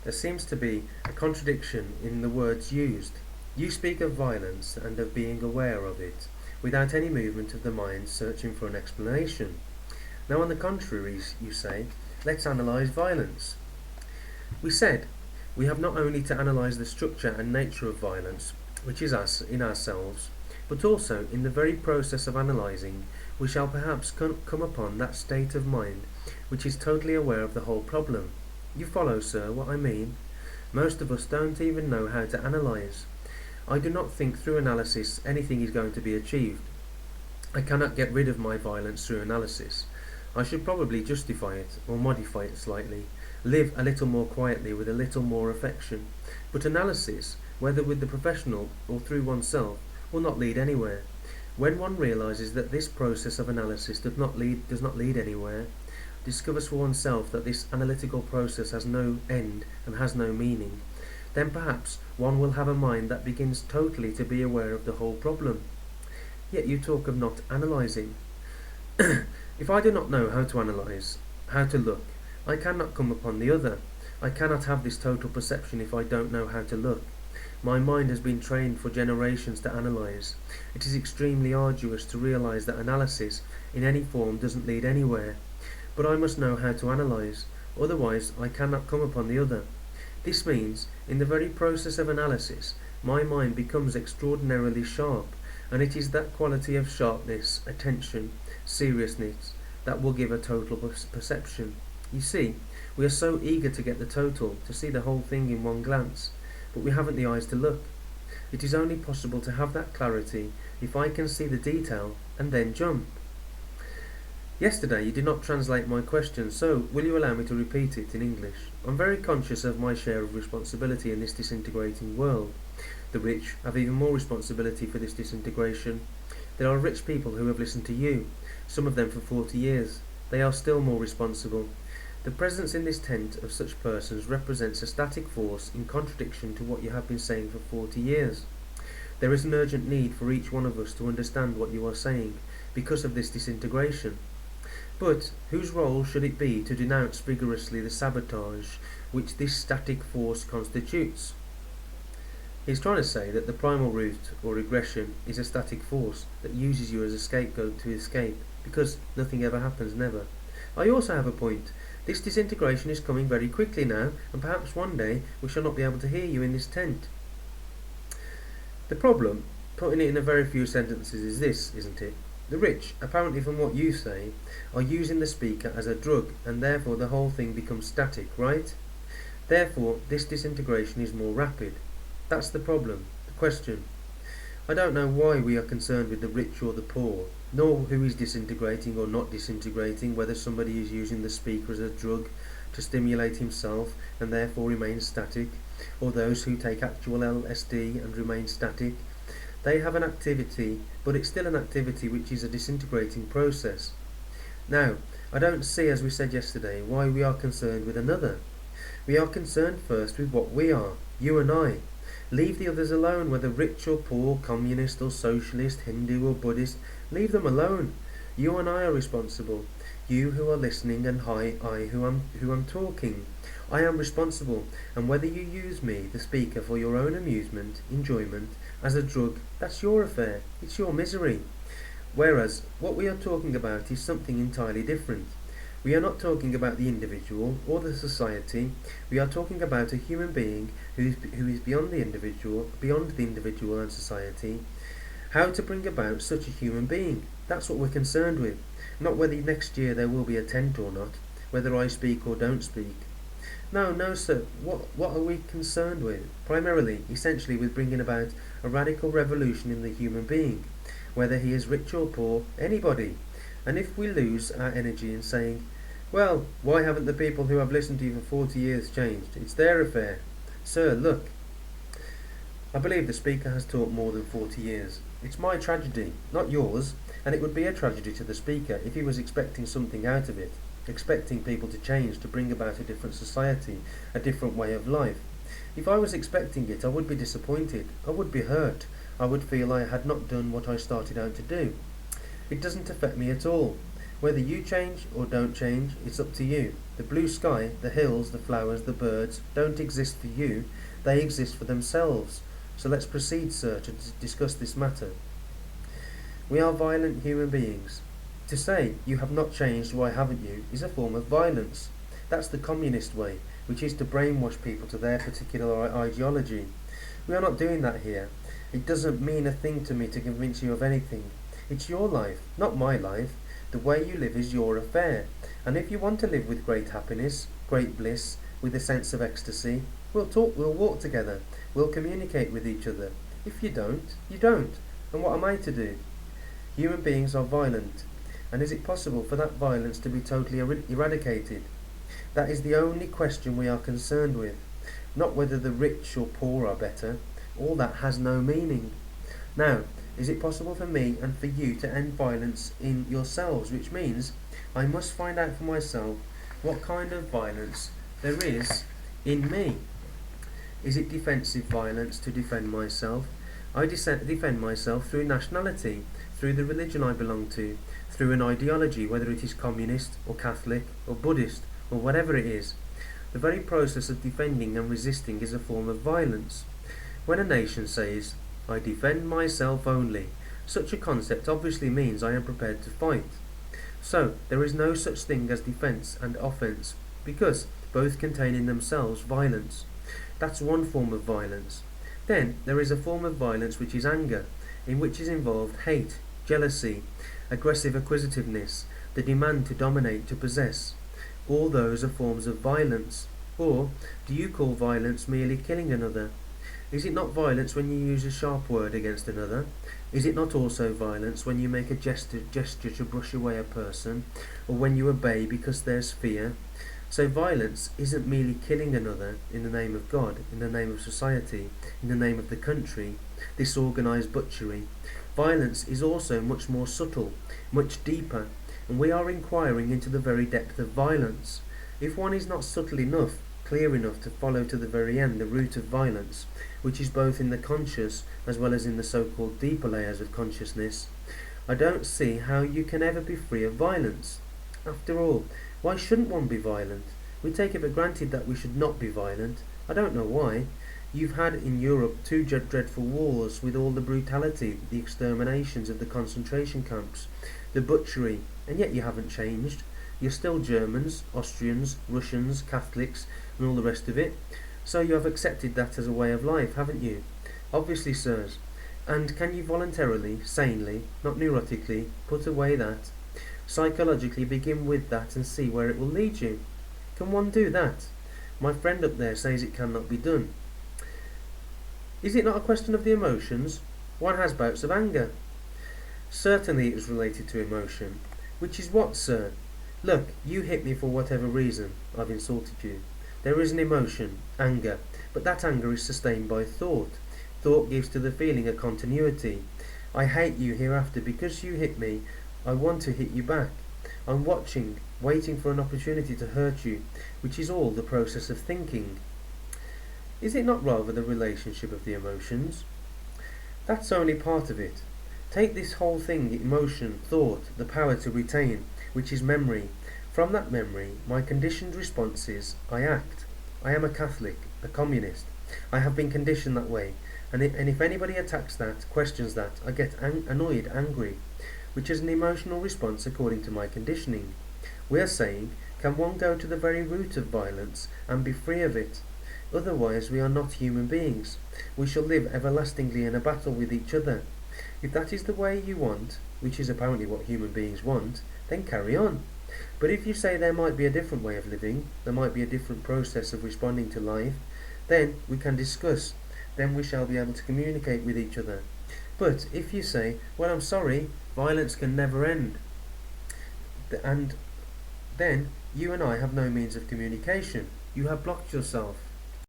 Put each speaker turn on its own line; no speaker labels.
There seems to be a contradiction in the words used. You speak of violence and of being aware of it, without any movement of the mind searching for an explanation. Now, on the contrary, you say, let's analyse violence. We said, we have not only to analyse the structure and nature of violence, which is us in ourselves, but also in the very process of analysing, we shall perhaps come upon that state of mind which is totally aware of the whole problem. You follow, sir, what I mean? Most of us don't even know how to analyse. I do not think through analysis anything is going to be achieved. I cannot get rid of my violence through analysis. I should probably justify it, or modify it slightly, live a little more quietly with a little more affection. But analysis, whether with the professional or through oneself, will not lead anywhere. When one realises that this process of analysis does not lead anywhere, discovers for oneself that this analytical process has no end and has no meaning, then perhaps one will have a mind that begins totally to be aware of the whole problem. Yet you talk of not analysing. If I do not know how to analyse, how to look, I cannot come upon the other. I cannot have this total perception if I don't know how to look. My mind has been trained for generations to analyse. It is extremely arduous to realise that analysis in any form doesn't lead anywhere. But I must know how to analyse, otherwise I cannot come upon the other. This means, in the very process of analysis, my mind becomes extraordinarily sharp, and it is that quality of sharpness, attention, seriousness, that will give a total perception. You see, we are so eager to get the total, to see the whole thing in one glance, but we haven't the eyes to look. It is only possible to have that clarity if I can see the detail and then jump. Yesterday you did not translate my question, so will you allow me to repeat it in English? I'm very conscious of my share of responsibility in this disintegrating world. The rich have even more responsibility for this disintegration. There are rich people who have listened to you, some of them for 40 years. They are still more responsible. The presence in this tent of such persons represents a static force in contradiction to what you have been saying for 40 years. There is an urgent need for each one of us to understand what you are saying, because of this disintegration. But whose role should it be to denounce vigorously the sabotage which this static force constitutes? He's trying to say that the primal root, or regression, is a static force that uses you as a scapegoat to escape, because nothing ever happens, never. I also have a point. This disintegration is coming very quickly now, and perhaps one day we shall not be able to hear you in this tent. The problem, putting it in a very few sentences, is this, isn't it? The rich, apparently from what you say, are using the speaker as a drug, and therefore the whole thing becomes static, right? Therefore, this disintegration is more rapid. That's the problem, the question. I don't know why we are concerned with the rich or the poor, nor who is disintegrating or not disintegrating, whether somebody is using the speaker as a drug to stimulate himself and therefore remain static, or those who take actual LSD and remain static. They have an activity, but it's still an activity which is a disintegrating process. Now, I don't see, as we said yesterday, why we are concerned with another. We are concerned first with what we are, you and I. Leave the others alone, whether rich or poor, communist or socialist, Hindu or Buddhist. Leave them alone. You and I are responsible. You who are listening, and I who am talking. I am responsible, and whether you use me, the speaker, for your own amusement, enjoyment, as a drug, that's your affair. It's your misery. Whereas, what we are talking about is something entirely different. We are not talking about the individual or the society. We are talking about a human being who is beyond the individual and society. How to bring about such a human being? That's what we're concerned with. Not whether next year there will be a tent or not, whether I speak or don't speak. No, sir. What are we concerned with? Primarily, essentially, with bringing about a radical revolution in the human being, whether he is rich or poor, anybody. And if we lose our energy in saying, well, why haven't the people who have listened to you for 40 years changed? It's their affair. Sir, look. I believe the speaker has taught more than 40 years. It's my tragedy, not yours, and it would be a tragedy to the speaker if he was expecting something out of it, expecting people to change, to bring about a different society, a different way of life. If I was expecting it, I would be disappointed, I would be hurt, I would feel I had not done what I started out to do. It doesn't affect me at all. Whether you change or don't change, it's up to you. The blue sky, the hills, the flowers, the birds don't exist for you, they exist for themselves. So let's proceed, sir, to discuss this matter. We are violent human beings. To say, you have not changed, why haven't you, is a form of violence. That's the communist way, which is to brainwash people to their particular ideology. We are not doing that here. It doesn't mean a thing to me to convince you of anything. It's your life, not my life. The way you live is your affair. And if you want to live with great happiness, great bliss, with a sense of ecstasy, we'll talk, we'll walk together, we'll communicate with each other. If you don't, you don't. And what am I to do? Human beings are violent. And is it possible for that violence to be totally eradicated? That is the only question we are concerned with. Not whether the rich or poor are better. All that has no meaning. Now, is it possible for me and for you to end violence in yourselves, which means I must find out for myself what kind of violence there is in me? Is it defensive violence to defend myself? I defend myself through nationality, through the religion I belong to, through an ideology, whether it is communist or Catholic or Buddhist or whatever it is. The very process of defending and resisting is a form of violence. When a nation says, I defend myself only, such a concept obviously means I am prepared to fight. So, there is no such thing as defence and offence, because both contain in themselves violence. That's one form of violence. Then, there is a form of violence which is anger, in which is involved hate, jealousy, aggressive acquisitiveness, the demand to dominate, to possess. All those are forms of violence. Or, do you call violence merely killing another? Is it not violence when you use a sharp word against another? Is it not also violence when you make a gesture to brush away a person, or when you obey because there's fear? So violence isn't merely killing another in the name of God, in the name of society, in the name of the country, this organised butchery. Violence is also much more subtle, much deeper, and we are inquiring into the very depth of violence. If one is not subtle enough, clear enough to follow to the very end the root of violence, which is both in the conscious as well as in the so-called deeper layers of consciousness, I don't see how you can ever be free of violence. After all, why shouldn't one be violent? We take it for granted that we should not be violent. I don't know why. You've had in Europe two dreadful wars with all the brutality, the exterminations of the concentration camps, the butchery, and yet you haven't changed. You're still Germans, Austrians, Russians, Catholics, and all the rest of it. So you have accepted that as a way of life, haven't you? Obviously, sirs. And can you voluntarily, sanely, not neurotically, put away that? Psychologically begin with that and see where it will lead you. Can one do that? My friend up there says it cannot be done. Is it not a question of the emotions? One has bouts of anger. Certainly it is related to emotion. Which is what, sir? Look, you hit me for whatever reason. I've insulted you. There is an emotion, anger, but that anger is sustained by thought. Thought gives to the feeling a continuity. I hate you hereafter because you hit me. I want to hit you back. I'm watching, waiting for an opportunity to hurt you, which is all the process of thinking. Is it not rather the relationship of the emotions? That's only part of it. Take this whole thing, emotion, thought, the power to retain, which is memory. From that memory, my conditioned response is, I act. I am a Catholic, a communist. I have been conditioned that way, and if anybody attacks that, questions that, I get annoyed, angry, which is an emotional response according to my conditioning. We are saying, can one go to the very root of violence and be free of it? Otherwise we are not human beings. We shall live everlastingly in a battle with each other. If that is the way you want, which is apparently what human beings want, then carry on. But if you say there might be a different way of living, there might be a different process of responding to life, then we can discuss. Then we shall be able to communicate with each other. But if you say, well, I'm sorry, violence can never end, and then you and I have no means of communication. You have blocked yourself.